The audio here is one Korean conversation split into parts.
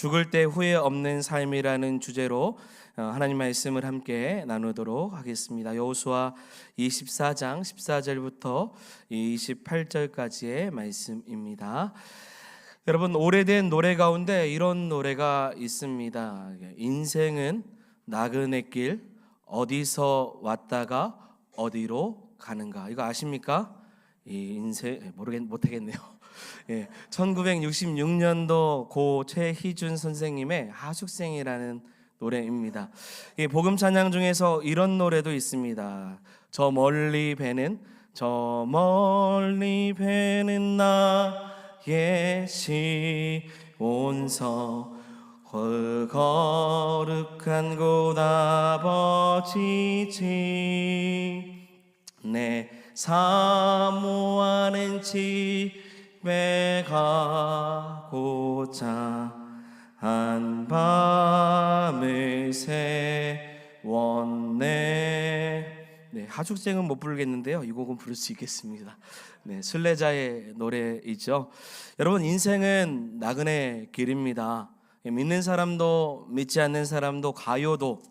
죽을 때 후회 없는 삶이라는 주제로 하나님 말씀을 함께 나누도록 하겠습니다. 여호수아 24장 14절부터 28절까지의 말씀입니다. 여러분, 오래된 노래 가운데 이런 노래가 있습니다. 인생은 나그네 길, 어디서 왔다가 어디로 가는가. 이거 아십니까? 이 인생 못하겠네요. 1966년도 고 최희준 선생님의 하숙생이라는 노래입니다. 복음 찬양 중에서 이런 노래도 있습니다. 저 멀리 배는 나의 시온서 거룩한 곳 아버지 집 내 사모하는 집에 가고자 한밤을 새웠네. 하숙생은 못 부르겠는데요, 이 곡은 부를 수 있겠습니다. 순례자의 노래이죠. 여러분, 인생은 나그네 길입니다. 믿는 사람도 믿지 않는 사람도 가요도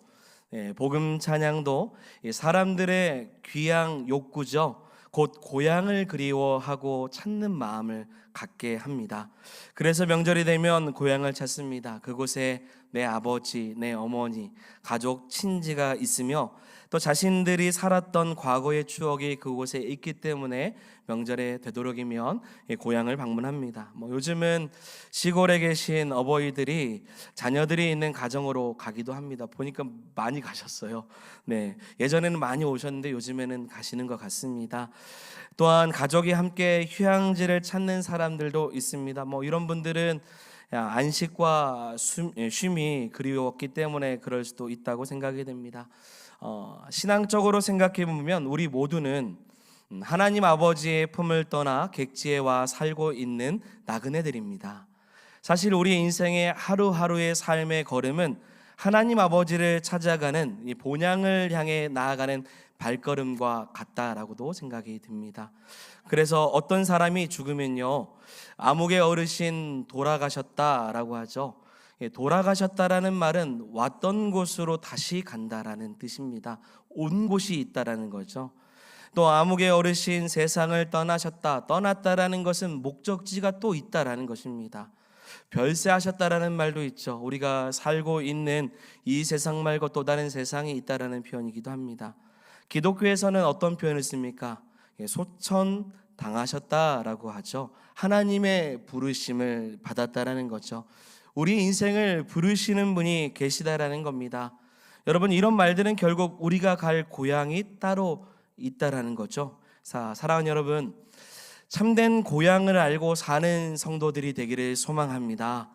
복음 찬양도 사람들의 귀향 욕구죠. 곧 고향을 그리워하고 찾는 마음을 갖게 합니다. 그래서 명절이 되면 고향을 찾습니다. 그곳에 내 아버지, 내 어머니, 가족, 친지가 있으며 또 자신들이 살았던 과거의 추억이 그곳에 있기 때문에 명절에 되도록이면 고향을 방문합니다. 요즘은 시골에 계신 어버이들이 자녀들이 있는 가정으로 가기도 합니다. 보니까 많이 가셨어요. 예전에는 많이 오셨는데 요즘에는 가시는 것 같습니다. 또한 가족이 함께 휴양지를 찾는 사람들도 있습니다. 이런 분들은 안식과 쉼이 그리웠기 때문에 그럴 수도 있다고 생각이 됩니다. 신앙적으로 생각해 보면 우리 모두는 하나님 아버지의 품을 떠나 객지에 와 살고 있는 나그네들입니다. 사실 우리 인생의 하루하루의 삶의 걸음은 하나님 아버지를 찾아가는 이 본향을 향해 나아가는 발걸음과 같다라고도 생각이 듭니다. 그래서 어떤 사람이 죽으면요, 암흑의 어르신 돌아가셨다라고 하죠. 돌아가셨다라는 말은 왔던 곳으로 다시 간다라는 뜻입니다. 온 곳이 있다라는 거죠. 또 암흑의 어르신 세상을 떠났다라는 것은 목적지가 또 있다라는 것입니다. 별세하셨다라는 말도 있죠. 우리가 살고 있는 이 세상 말고 또 다른 세상이 있다라는 표현이기도 합니다. 기독교에서는 어떤 표현을 씁니까? 소천 당하셨다라고 하죠. 하나님의 부르심을 받았다라는 거죠. 우리 인생을 부르시는 분이 계시다라는 겁니다. 여러분, 이런 말들은 결국 우리가 갈 고향이 따로 있다라는 거죠. 사랑하는 여러분, 참된 고향을 알고 사는 성도들이 되기를 소망합니다.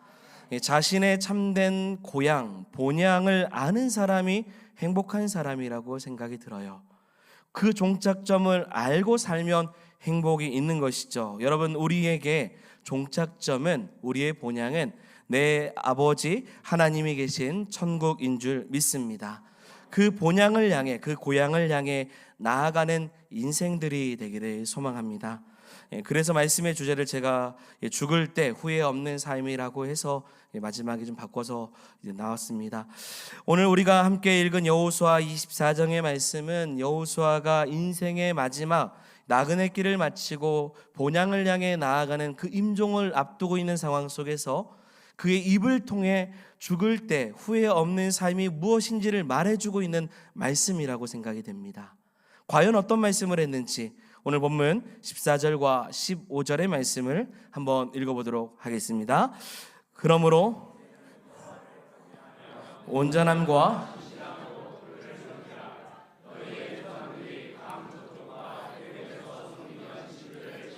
자신의 참된 고향, 본향을 아는 사람이 행복한 사람이라고 생각이 들어요. 그 종착점을 알고 살면 행복이 있는 것이죠. 여러분, 우리에게 종착점은, 우리의 본향은 내 아버지 하나님이 계신 천국인 줄 믿습니다. 그 본향을 향해, 그 고향을 향해 나아가는 인생들이 되기를 소망합니다. 그래서 말씀의 주제를 제가 죽을 때 후회 없는 삶이라고 해서 마지막에 좀 바꿔서 나왔습니다. 오늘 우리가 함께 읽은 여호수아 24장의 말씀은 여호수아가 인생의 마지막 나그네 길을 마치고 본향을 향해 나아가는 그 임종을 앞두고 있는 상황 속에서 그의 입을 통해 죽을 때 후회 없는 삶이 무엇인지를 말해주고 있는 말씀이라고 생각이 됩니다. 과연 어떤 말씀을 했는지 오늘 본문 14절과 15절의 말씀을 한번 읽어보도록 하겠습니다. 그러므로 온전함과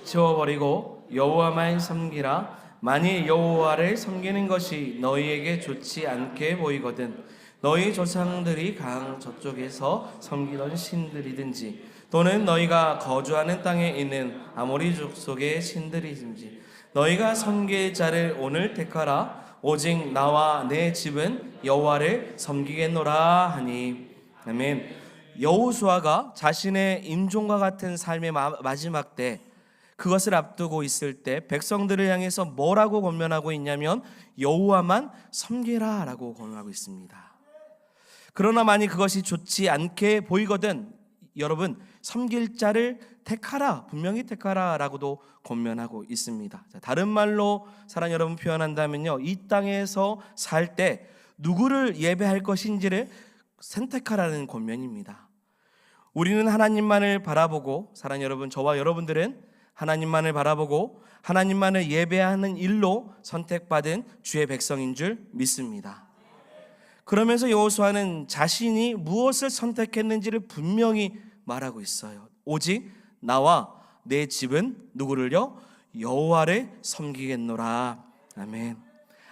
치워버리고 여호와만 섬기라. 만일 여호와를 섬기는 것이 너희에게 좋지 않게 보이거든 너희 조상들이 강 저쪽에서 섬기던 신들이든지 또는 너희가 거주하는 땅에 있는 아모리 족속의 신들이든지 너희가 섬길 자를 오늘 택하라. 오직 나와 내 집은 여호와를 섬기겠노라 하니. 아멘. 여호수아가 자신의 임종과 같은 삶의 마지막 때 그것을 앞두고 있을 때 백성들을 향해서 뭐라고 권면하고 있냐면 여호와만 섬기라 라고 권면하고 있습니다. 그러나 만약 그것이 좋지 않게 보이거든 여러분 섬길 자를 택하라, 분명히 택하라 라고도 권면하고 있습니다. 다른 말로 사랑 여러분 표현한다면요, 이 땅에서 살 때 누구를 예배할 것인지를 선택하라는 권면입니다. 우리는 하나님만을 바라보고, 사랑 여러분, 저와 여러분들은 하나님만을 바라보고 하나님만을 예배하는 일로 선택받은 주의 백성인 줄 믿습니다. 그러면서 여호수아는 자신이 무엇을 선택했는지를 분명히 말하고 있어요. 오직 나와 내 집은 누구를요? 여호와를 섬기겠노라. 아멘.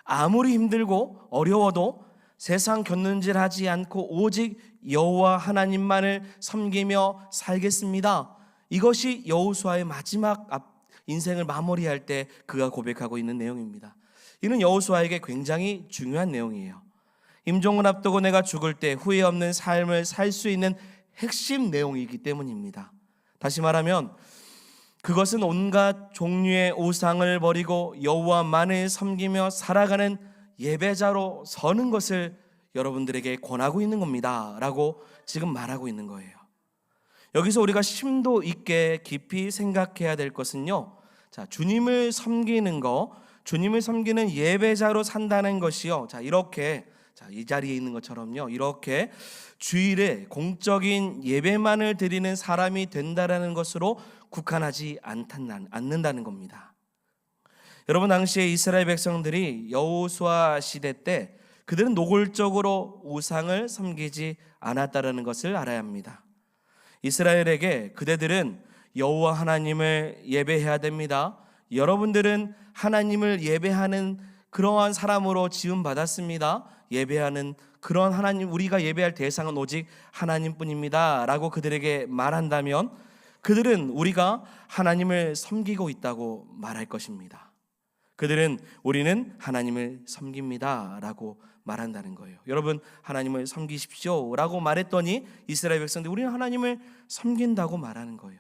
아무리 힘들고 어려워도 세상 곁눈질하지 않고 오직 여호와 하나님만을 섬기며 살겠습니다. 이것이 여호수아의 마지막 인생을 마무리할 때 그가 고백하고 있는 내용입니다. 이는 여호수아에게 굉장히 중요한 내용이에요. 임종을 앞두고 내가 죽을 때 후회 없는 삶을 살 수 있는 핵심 내용이기 때문입니다. 다시 말하면 그것은 온갖 종류의 우상을 버리고 여호와만을 섬기며 살아가는 예배자로 서는 것을 여러분들에게 권하고 있는 겁니다 라고 지금 말하고 있는 거예요. 여기서 우리가 심도 있게 깊이 생각해야 될 것은요, 자, 주님을 섬기는 거, 주님을 섬기는 예배자로 산다는 것이요, 자, 이렇게, 자, 이 자리에 있는 것처럼요, 이렇게 주일에 공적인 예배만을 드리는 사람이 된다라는 것으로 국한하지 않는다는 겁니다. 여러분, 당시에 이스라엘 백성들이 여호수아 시대 때 그들은 노골적으로 우상을 섬기지 않았다라는 것을 알아야 합니다. 이스라엘에게 그대들은 여호와 하나님을 예배해야 됩니다. 여러분들은 하나님을 예배하는 그러한 사람으로 지음받았습니다. 예배하는 그런 하나님, 우리가 예배할 대상은 오직 하나님뿐입니다 라고 그들에게 말한다면 그들은 우리가 하나님을 섬기고 있다고 말할 것입니다. 그들은 우리는 하나님을 섬깁니다 라고 말한다는 거예요. 여러분, 하나님을 섬기십시오 라고 말했더니 이스라엘 백성들이 우리는 하나님을 섬긴다고 말하는 거예요.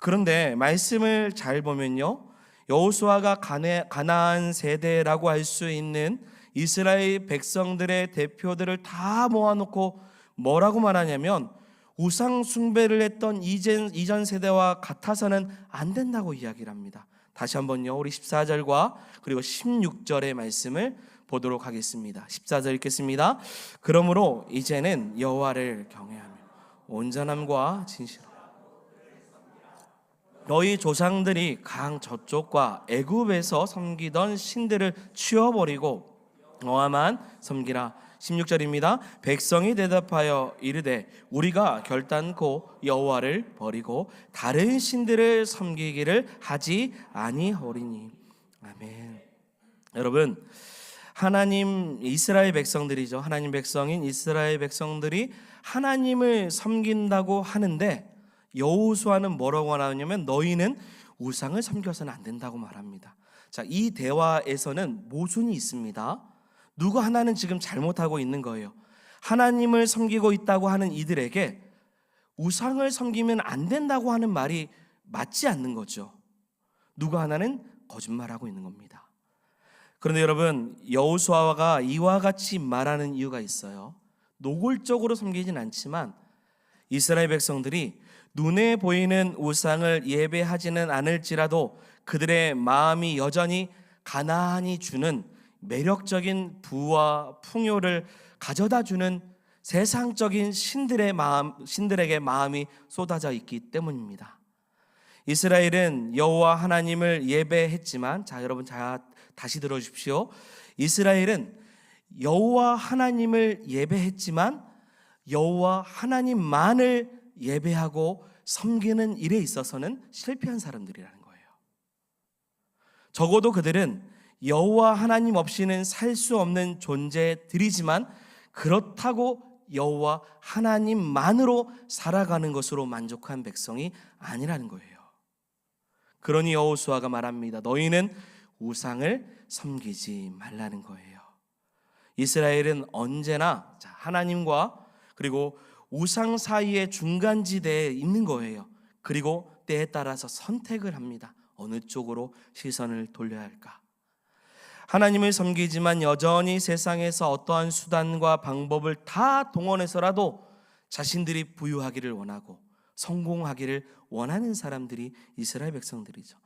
그런데 말씀을 잘 보면요, 여호수아가 가나안 세대라고 할 수 있는 이스라엘 백성들의 대표들을 다 모아놓고 뭐라고 말하냐면 우상 숭배를 했던 이전 세대와 같아서는 안 된다고 이야기를 합니다. 다시 한번요, 우리 14절과 그리고 16절의 말씀을 보도록 하겠습니다. 14절 읽겠습니다. 그러므로 이제는 여호와를 경외하며 온전함과 진실로 너희 조상들이 강 저쪽과 애굽에서 섬기던 신들을 치워버리고 여호와만 섬기라. 16절입니다. 백성이 대답하여 이르되 우리가 결단코 여호와를 버리고 다른 신들을 섬기기를 하지 아니하리니. 아멘. 여러분, 하나님 이스라엘 백성들이죠. 하나님 백성인 이스라엘 백성들이 하나님을 섬긴다고 하는데 여호수아는 뭐라고 하냐면 너희는 우상을 섬겨서는 안 된다고 말합니다. 자, 이 대화에서는 모순이 있습니다. 누구 하나는 지금 잘못하고 있는 거예요. 하나님을 섬기고 있다고 하는 이들에게 우상을 섬기면 안 된다고 하는 말이 맞지 않는 거죠. 누구 하나는 거짓말하고 있는 겁니다. 그런데 여러분, 여호수아가 이와 같이 말하는 이유가 있어요. 노골적으로 섬기진 않지만 이스라엘 백성들이 눈에 보이는 우상을 예배하지는 않을지라도 그들의 마음이 여전히 가나안이 주는 매력적인 부와 풍요를 가져다 주는 세상적인 신들에게 마음이 쏟아져 있기 때문입니다. 이스라엘은 여호와 하나님을 예배했지만, 자, 여러분 다시 들어주십시오. 이스라엘은 여호와 하나님을 예배했지만 여호와 하나님만을 예배하고 섬기는 일에 있어서는 실패한 사람들이라는 거예요. 적어도 그들은 여호와 하나님 없이는 살 수 없는 존재들이지만 그렇다고 여호와 하나님만으로 살아가는 것으로 만족한 백성이 아니라는 거예요. 그러니 여호수아가 말합니다. 너희는 우상을 섬기지 말라는 거예요. 이스라엘은 언제나 하나님과 그리고 우상 사이의 중간지대에 있는 거예요. 그리고 때에 따라서 선택을 합니다. 어느 쪽으로 시선을 돌려야 할까? 하나님을 섬기지만 여전히 세상에서 어떠한 수단과 방법을 다 동원해서라도 자신들이 부유하기를 원하고 성공하기를 원하는 사람들이 이스라엘 백성들이죠.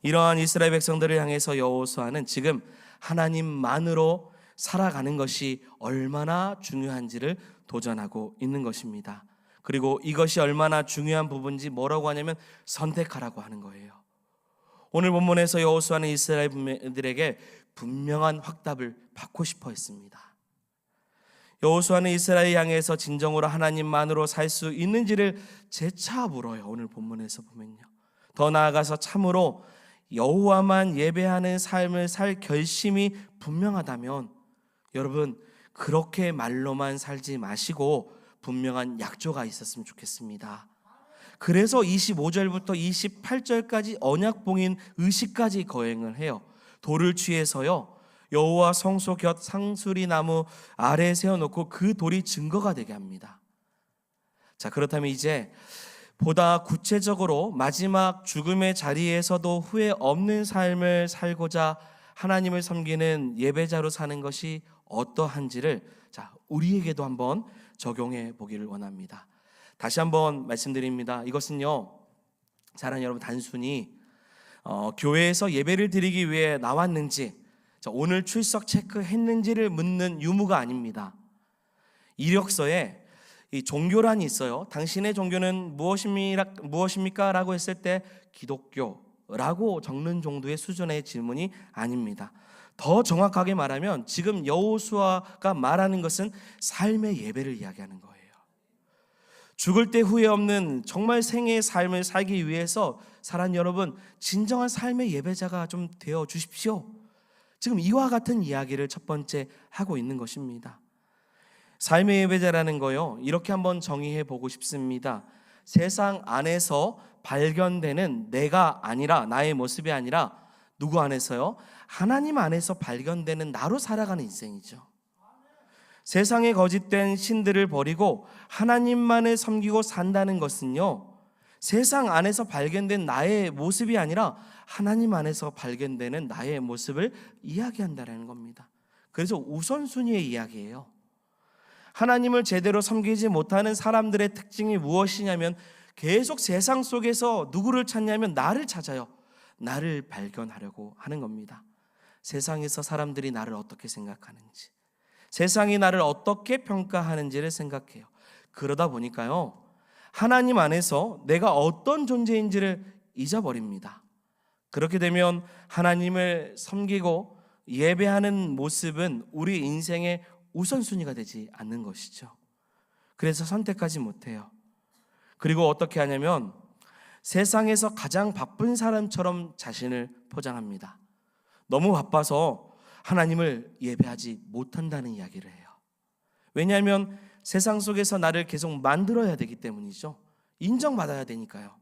이러한 이스라엘 백성들을 향해서 여호수아는 지금 하나님만으로 살아가는 것이 얼마나 중요한지를 도전하고 있는 것입니다. 그리고 이것이 얼마나 중요한 부분인지 뭐라고 하냐면 선택하라고 하는 거예요. 오늘 본문에서 여호수아는 이스라엘들에게 분명한 확답을 받고 싶어 했습니다. 여호수아는 이스라엘 향해서 진정으로 하나님만으로 살 수 있는지를 재차 물어요. 오늘 본문에서 보면요. 더 나아가서 참으로 여호와만 예배하는 삶을 살 결심이 분명하다면 여러분 그렇게 말로만 살지 마시고 분명한 약조가 있었으면 좋겠습니다. 그래서 25절부터 28절까지 언약봉인 의식까지 거행을 해요. 돌을 취해서요 여호와 성소 곁 상수리 나무 아래에 세워놓고 그 돌이 증거가 되게 합니다. 자, 그렇다면 이제 보다 구체적으로 마지막 죽음의 자리에서도 후회 없는 삶을 살고자 하나님을 섬기는 예배자로 사는 것이 어떠한지를 자, 우리에게도 한번 적용해 보기를 원합니다. 다시 한번 말씀드립니다. 이것은요 사랑하는 여러분 단순히 교회에서 예배를 드리기 위해 나왔는지 오늘 출석 체크했는지를 묻는 유무가 아닙니다. 이력서에 이 종교란이 있어요. 당신의 종교는 무엇입니까? 라고 했을 때 기독교라고 적는 정도의 수준의 질문이 아닙니다. 더 정확하게 말하면 지금 여호수아가 말하는 것은 삶의 예배를 이야기하는 거예요. 죽을 때 후회 없는 정말 생애의 삶을 살기 위해서 사랑하는 여러분 진정한 삶의 예배자가 좀 되어 주십시오. 지금 이와 같은 이야기를 첫 번째 하고 있는 것입니다. 삶의 예배자라는 거요 이렇게 한번 정의해 보고 싶습니다. 세상 안에서 발견되는 내가 아니라 나의 모습이 아니라 누구 안에서요? 하나님 안에서 발견되는 나로 살아가는 인생이죠. 세상의 거짓된 신들을 버리고 하나님만을 섬기고 산다는 것은요 세상 안에서 발견된 나의 모습이 아니라 하나님 안에서 발견되는 나의 모습을 이야기한다는 겁니다. 그래서 우선순위의 이야기예요. 하나님을 제대로 섬기지 못하는 사람들의 특징이 무엇이냐면 계속 세상 속에서 누구를 찾냐면 나를 찾아요. 나를 발견하려고 하는 겁니다. 세상에서 사람들이 나를 어떻게 생각하는지, 세상이 나를 어떻게 평가하는지를 생각해요. 그러다 보니까요 하나님 안에서 내가 어떤 존재인지를 잊어버립니다. 그렇게 되면 하나님을 섬기고 예배하는 모습은 우리 인생의 우선순위가 되지 않는 것이죠. 그래서 선택하지 못해요. 그리고 어떻게 하냐면 세상에서 가장 바쁜 사람처럼 자신을 포장합니다. 너무 바빠서 하나님을 예배하지 못한다는 이야기를 해요. 왜냐하면 세상 속에서 나를 계속 만들어야 되기 때문이죠. 인정받아야 되니까요.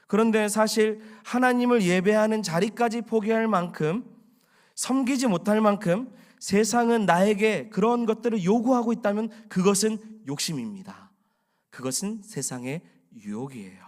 그런데 사실 하나님을 예배하는 자리까지 포기할 만큼 섬기지 못할 만큼 세상은 나에게 그런 것들을 요구하고 있다면 그것은 욕심입니다. 그것은 세상의 유혹이에요.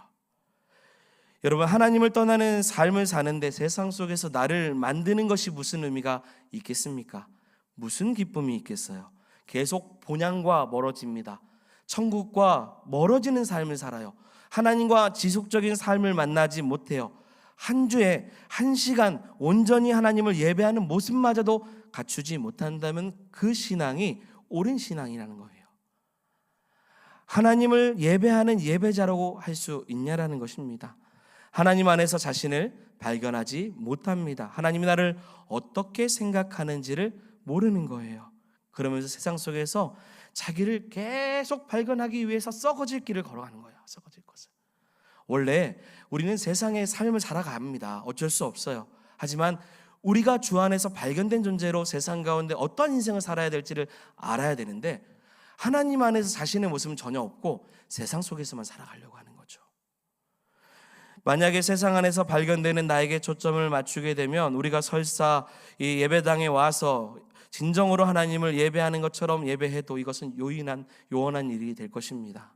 여러분 하나님을 떠나는 삶을 사는데 세상 속에서 나를 만드는 것이 무슨 의미가 있겠습니까? 무슨 기쁨이 있겠어요? 계속 본향과 멀어집니다. 천국과 멀어지는 삶을 살아요. 하나님과 지속적인 삶을 만나지 못해요. 한 주에 한 시간 온전히 하나님을 예배하는 모습마저도 갖추지 못한다면 그 신앙이 옳은 신앙이라는 거예요. 하나님을 예배하는 예배자라고 할 수 있냐라는 것입니다. 하나님 안에서 자신을 발견하지 못합니다. 하나님이 나를 어떻게 생각하는지를 모르는 거예요. 그러면서 세상 속에서 자기를 계속 발견하기 위해서 썩어질 길을 걸어가는 거예요. 썩어질 것을. 원래 우리는 세상의 삶을 살아갑니다. 어쩔 수 없어요. 하지만 우리가 주 안에서 발견된 존재로 세상 가운데 어떤 인생을 살아야 될지를 알아야 되는데 하나님 안에서 자신의 모습은 전혀 없고 세상 속에서만 살아가려고 하는 거죠. 만약에 세상 안에서 발견되는 나에게 초점을 맞추게 되면 우리가 설사 이 예배당에 와서 진정으로 하나님을 예배하는 것처럼 예배해도 이것은 요원한 일이 될 것입니다.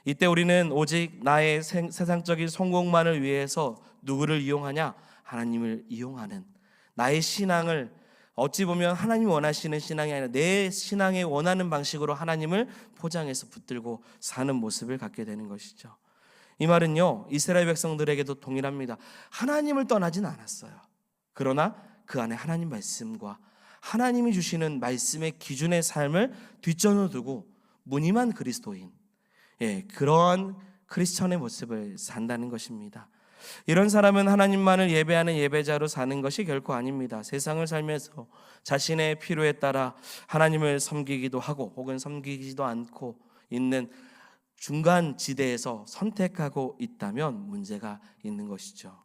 이때 우리는 오직 나의 세상적인 성공만을 위해서 누구를 이용하냐? 하나님을 이용하는, 나의 신앙을 어찌 보면 하나님이 원하시는 신앙이 아니라 내 신앙에 원하는 방식으로 하나님을 포장해서 붙들고 사는 모습을 갖게 되는 것이죠. 이 말은요, 이스라엘 백성들에게도 동일합니다. 하나님을 떠나진 않았어요. 그러나 그 안에 하나님 말씀과 하나님이 주시는 말씀의 기준의 삶을 뒷전으로 두고 무늬만 그리스도인, 그러한 크리스천의 모습을 산다는 것입니다. 이런 사람은 하나님만을 예배하는 예배자로 사는 것이 결코 아닙니다. 세상을 살면서 자신의 필요에 따라 하나님을 섬기기도 하고 혹은 섬기지도 않고 있는 중간 지대에서 선택하고 있다면 문제가 있는 것이죠.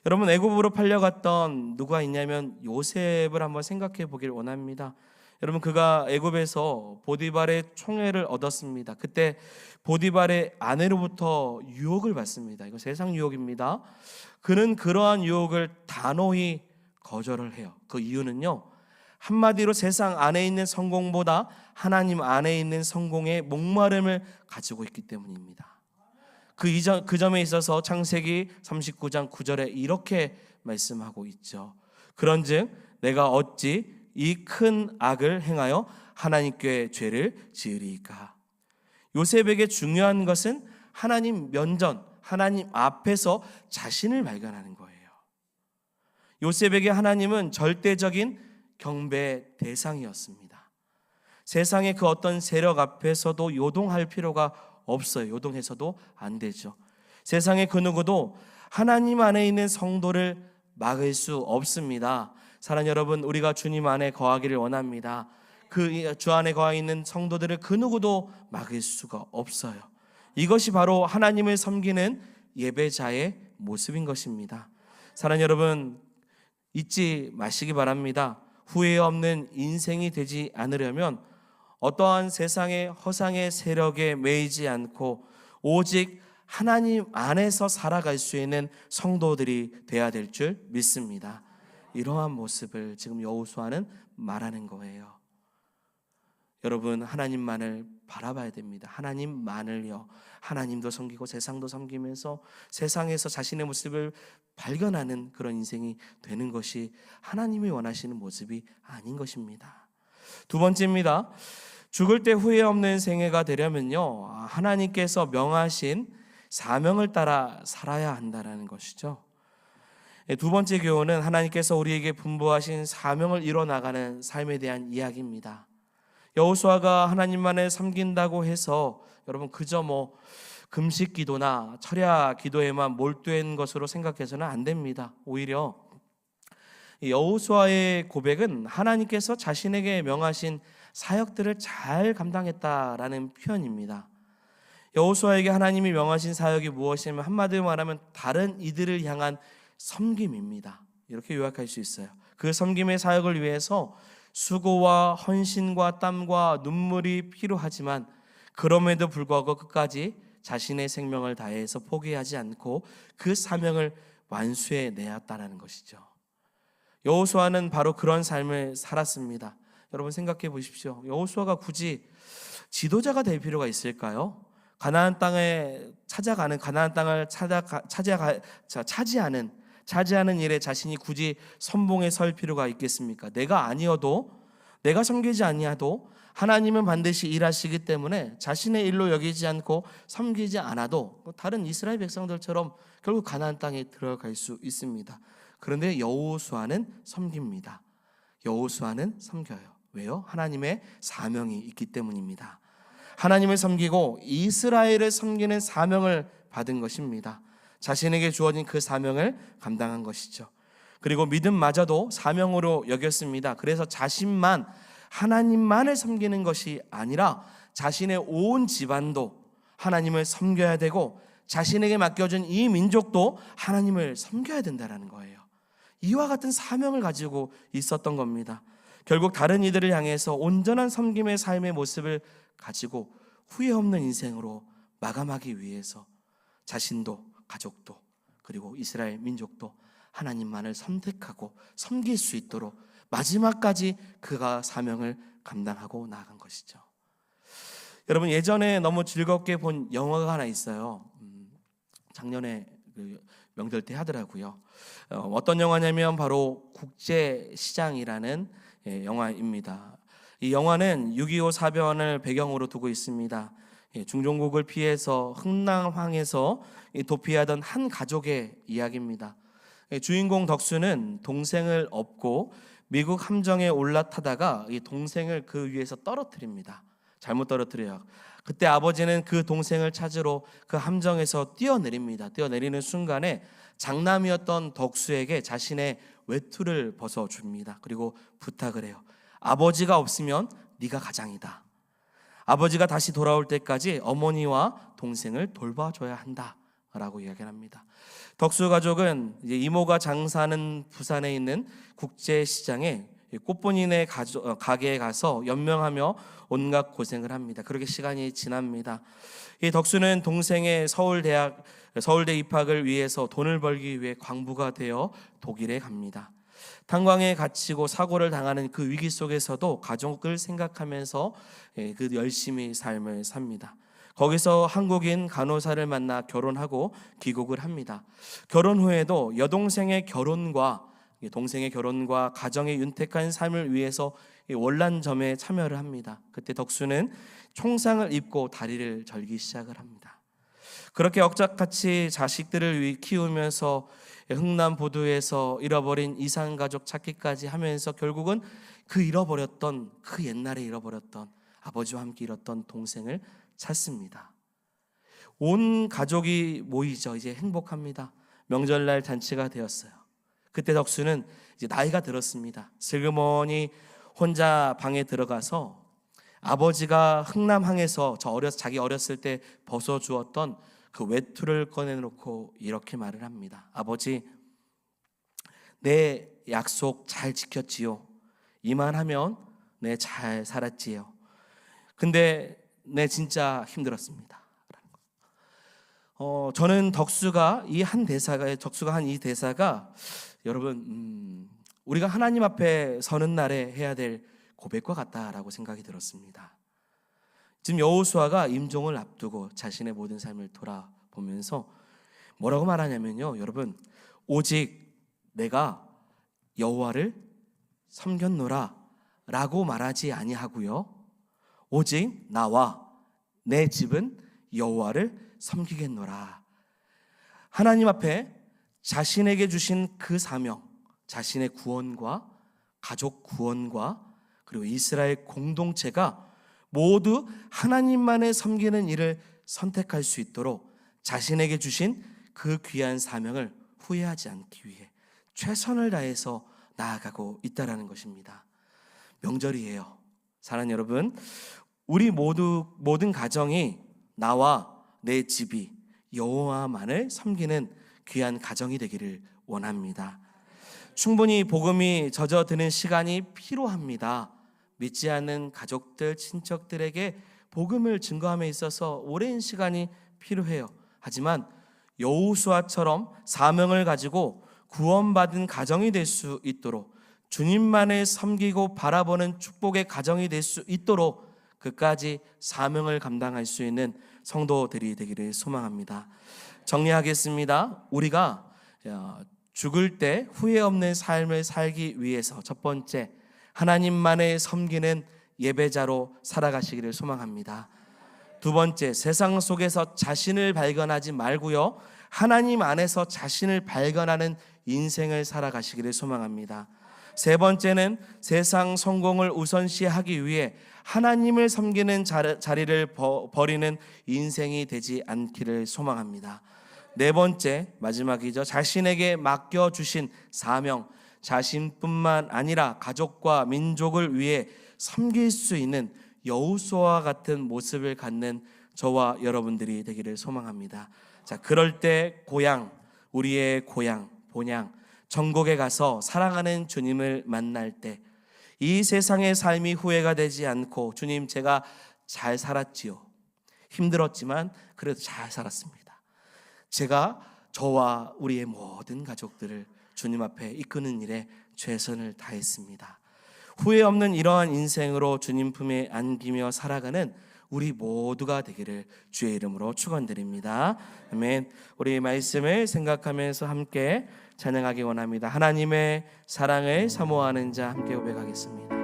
여러분, 애굽으로 팔려갔던 누가 있냐면 요셉을 한번 생각해 보길 원합니다. 여러분, 그가 애굽에서 보디발의 총애를 얻었습니다. 그때 보디발의 아내로부터 유혹을 받습니다. 이거 세상 유혹입니다. 그는 그러한 유혹을 단호히 거절을 해요. 그 이유는요, 한마디로 세상 안에 있는 성공보다 하나님 안에 있는 성공의 목마름을 가지고 있기 때문입니다. 그 점에 있어서 창세기 39장 9절에 이렇게 말씀하고 있죠. 그런즉 내가 어찌 이 큰 악을 행하여 하나님께 죄를 지으리까. 요셉에게 중요한 것은 하나님 면전, 하나님 앞에서 자신을 발견하는 거예요. 요셉에게 하나님은 절대적인 경배 대상이었습니다. 세상의 그 어떤 세력 앞에서도 요동할 필요가 없어요. 요동해서도 안 되죠. 세상의 그 누구도 하나님 안에 있는 성도를 막을 수 없습니다. 사랑하는 여러분, 우리가 주님 안에 거하기를 원합니다. 그 주 안에 거하 있는 성도들을 그 누구도 막을 수가 없어요. 이것이 바로 하나님을 섬기는 예배자의 모습인 것입니다. 사랑하는 여러분, 잊지 마시기 바랍니다. 후회 없는 인생이 되지 않으려면 어떠한 세상의 허상의 세력에 매이지 않고 오직 하나님 안에서 살아갈 수 있는 성도들이 되어야 될 줄 믿습니다. 이러한 모습을 지금 여호수아는 말하는 거예요. 여러분, 하나님만을 바라봐야 됩니다. 하나님만을요. 하나님도 섬기고 세상도 섬기면서 세상에서 자신의 모습을 발견하는 그런 인생이 되는 것이 하나님이 원하시는 모습이 아닌 것입니다. 두 번째입니다. 죽을 때 후회 없는 생애가 되려면요, 하나님께서 명하신 사명을 따라 살아야 한다는 것이죠. 두 번째 교훈은 하나님께서 우리에게 분부하신 사명을 이뤄나가는 삶에 대한 이야기입니다. 여호수아가 하나님만을 섬긴다고 해서 여러분 그저 금식 기도나 철야 기도에만 몰두한 것으로 생각해서는 안 됩니다. 오히려 여호수아의 고백은 하나님께서 자신에게 명하신 사역들을 잘 감당했다라는 표현입니다. 여호수아에게 하나님이 명하신 사역이 무엇이냐면 한마디로 말하면 다른 이들을 향한 섬김입니다. 이렇게 요약할 수 있어요. 그 섬김의 사역을 위해서 수고와 헌신과 땀과 눈물이 필요하지만 그럼에도 불구하고 끝까지 자신의 생명을 다해서 포기하지 않고 그 사명을 완수해 내었다는 것이죠. 여호수아는 바로 그런 삶을 살았습니다. 여러분 생각해 보십시오. 여호수아가 굳이 지도자가 될 필요가 있을까요? 가나안 땅을 차지하는 일에 자신이 굳이 선봉에 설 필요가 있겠습니까? 내가 아니어도, 내가 섬기지 아니어도 하나님은 반드시 일하시기 때문에 자신의 일로 여기지 않고 섬기지 않아도 다른 이스라엘 백성들처럼 결국 가나안 땅에 들어갈 수 있습니다. 그런데 여호수아는 섬깁니다. 여호수아는 섬겨요. 왜요? 하나님의 사명이 있기 때문입니다. 하나님을 섬기고 이스라엘을 섬기는 사명을 받은 것입니다. 자신에게 주어진 그 사명을 감당한 것이죠. 그리고 믿음마저도 사명으로 여겼습니다. 그래서 자신만 하나님만을 섬기는 것이 아니라 자신의 온 집안도 하나님을 섬겨야 되고 자신에게 맡겨준 이 민족도 하나님을 섬겨야 된다는 거예요. 이와 같은 사명을 가지고 있었던 겁니다. 결국 다른 이들을 향해서 온전한 섬김의 삶의 모습을 가지고 후회 없는 인생으로 마감하기 위해서 자신도 가족도 그리고 이스라엘 민족도 하나님만을 선택하고 섬길 수 있도록 마지막까지 그가 사명을 감당하고 나아간 것이죠. 여러분 예전에 너무 즐겁게 본 영화가 하나 있어요. 작년에 그 명절 때 하더라고요. 어떤 영화냐면 바로 국제시장이라는 영화입니다. 이 영화는 6.25 사변을 배경으로 두고 있습니다. 중종국을 피해서 흥남항에서 도피하던 한 가족의 이야기입니다. 주인공 덕수는 동생을 업고 미국 함정에 올라타다가 이 동생을 그 위에서 떨어뜨립니다. 잘못 떨어뜨려요. 그때 아버지는 그 동생을 찾으러 그 함정에서 뛰어내립니다. 뛰어내리는 순간에 장남이었던 덕수에게 자신의 외투를 벗어줍니다. 그리고 부탁을 해요. 아버지가 없으면 네가 가장이다. 아버지가 다시 돌아올 때까지 어머니와 동생을 돌봐줘야 한다 라고 이야기를 합니다. 덕수 가족은 이제 이모가 장사하는 부산에 있는 국제시장에 꽃본인의 가게에 가서 연명하며 온갖 고생을 합니다. 그렇게 시간이 지납니다. 이 덕수는 동생의 서울대 입학을 위해서 돈을 벌기 위해 광부가 되어 독일에 갑니다. 탄광에 갇히고 사고를 당하는 그 위기 속에서도 가족을 생각하면서 그 열심히 삶을 삽니다. 거기서 한국인 간호사를 만나 결혼하고 귀국을 합니다. 결혼 후에도 여동생의 결혼과 동생의 결혼과 가정의 윤택한 삶을 위해서 월남점에 참여를 합니다. 그때 덕수는 총상을 입고 다리를 절기 시작을 합니다. 그렇게 억작같이 자식들을 키우면서 흥남보도에서 잃어버린 이산가족 찾기까지 하면서 결국은 그 옛날에 잃어버렸던 아버지와 함께 잃었던 동생을 찾습니다. 온 가족이 모이죠. 이제 행복합니다. 명절날 잔치가 되었어요. 그때 덕수는 이제 나이가 들었습니다. 슬그머니 혼자 방에 들어가서 아버지가 흥남항에서 자기 어렸을 때 벗어주었던 그 외투를 꺼내놓고 이렇게 말을 합니다. 아버지, 내 약속 잘 지켰지요. 이만하면 내 잘 살았지요. 근데 내 진짜 힘들었습니다. 저는 덕수가 한 이 대사가 여러분 우리가 하나님 앞에 서는 날에 해야 될 고백과 같다라고 생각이 들었습니다. 지금 여호수아가 임종을 앞두고 자신의 모든 삶을 돌아보면서 뭐라고 말하냐면요, 여러분, 오직 내가 여호와를 섬겼노라 라고 말하지 아니하고요, 오직 나와 내 집은 여호와를 섬기겠노라. 하나님 앞에 자신에게 주신 그 사명, 자신의 구원과 가족 구원과 그리고 이스라엘 공동체가 모두 하나님만을 섬기는 일을 선택할 수 있도록 자신에게 주신 그 귀한 사명을 후회하지 않기 위해 최선을 다해서 나아가고 있다라는 것입니다. 명절이에요. 사랑하는 여러분, 우리 모든 가정이 나와 내 집이 여호와만을 섬기는 귀한 가정이 되기를 원합니다. 충분히 복음이 젖어드는 시간이 필요합니다. 믿지 않는 가족들, 친척들에게 복음을 증거함에 있어서 오랜 시간이 필요해요. 하지만 여호수아처럼 사명을 가지고 구원받은 가정이 될 수 있도록, 주님만을 섬기고 바라보는 축복의 가정이 될 수 있도록 그까지 사명을 감당할 수 있는 성도들이 되기를 소망합니다. 정리하겠습니다. 우리가 죽을 때 후회 없는 삶을 살기 위해서 첫 번째, 하나님만을 섬기는 예배자로 살아가시기를 소망합니다. 두 번째, 세상 속에서 자신을 발견하지 말고요, 하나님 안에서 자신을 발견하는 인생을 살아가시기를 소망합니다. 세 번째는 세상 성공을 우선시하기 위해 하나님을 섬기는 자리를 버리는 인생이 되지 않기를 소망합니다. 네 번째, 마지막이죠. 자신에게 맡겨주신 사명, 자신뿐만 아니라 가족과 민족을 위해 섬길 수 있는 여호수아와 같은 모습을 갖는 저와 여러분들이 되기를 소망합니다. 자, 그럴 때 우리의 고향, 본향, 천국에 가서 사랑하는 주님을 만날 때 이 세상의 삶이 후회가 되지 않고, 주님, 제가 잘 살았지요. 힘들었지만 그래도 잘 살았습니다. 제가 저와 우리의 모든 가족들을 주님 앞에 이끄는 일에 최선을 다했습니다. 후회 없는 이러한 인생으로 주님 품에 안기며 살아가는 우리 모두가 되기를 주의 이름으로 축원드립니다. 아멘. 우리 말씀을 생각하면서 함께 찬양하기 원합니다. 하나님의 사랑을 사모하는 자 함께 고백하겠습니다.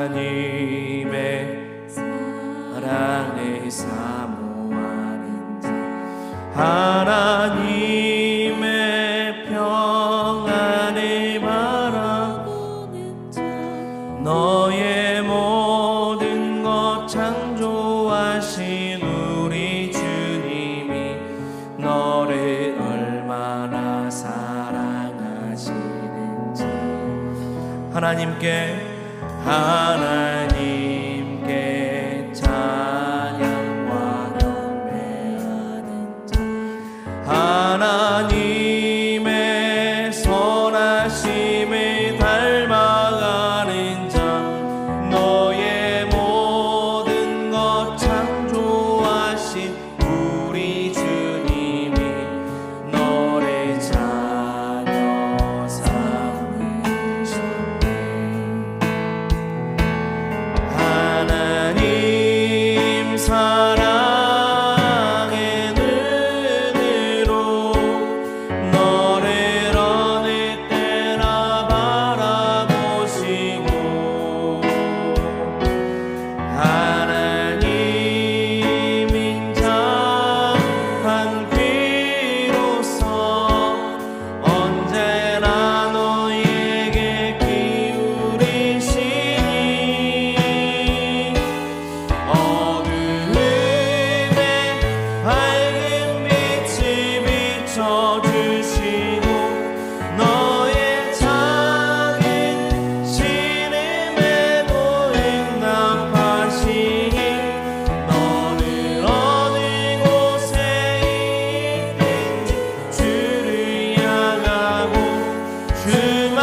하나님의 사랑을 사모하는 자, 하나님의 평안을 바라보는 자, 너의 모든 것 창조하신 우리 주님이 너를 얼마나 사랑하시는지 하나님께 찬양과 경배하는 자, 하나님의 선하심을 닮아가는 자, 너의 모든 것 창조하신 우리 주님이 너를 자녀 삼으셨네. 하나님 사랑의 눈으로 너를 어느 때나 바라보시고 하나님 인자한 귀로서 언제나 너에게 기울이시니 어두움에 밝은 빛이 비춰주시고 너의 작은 신음에도 응답하시니 너는 어느 곳에 있든지 주를 향하고 주만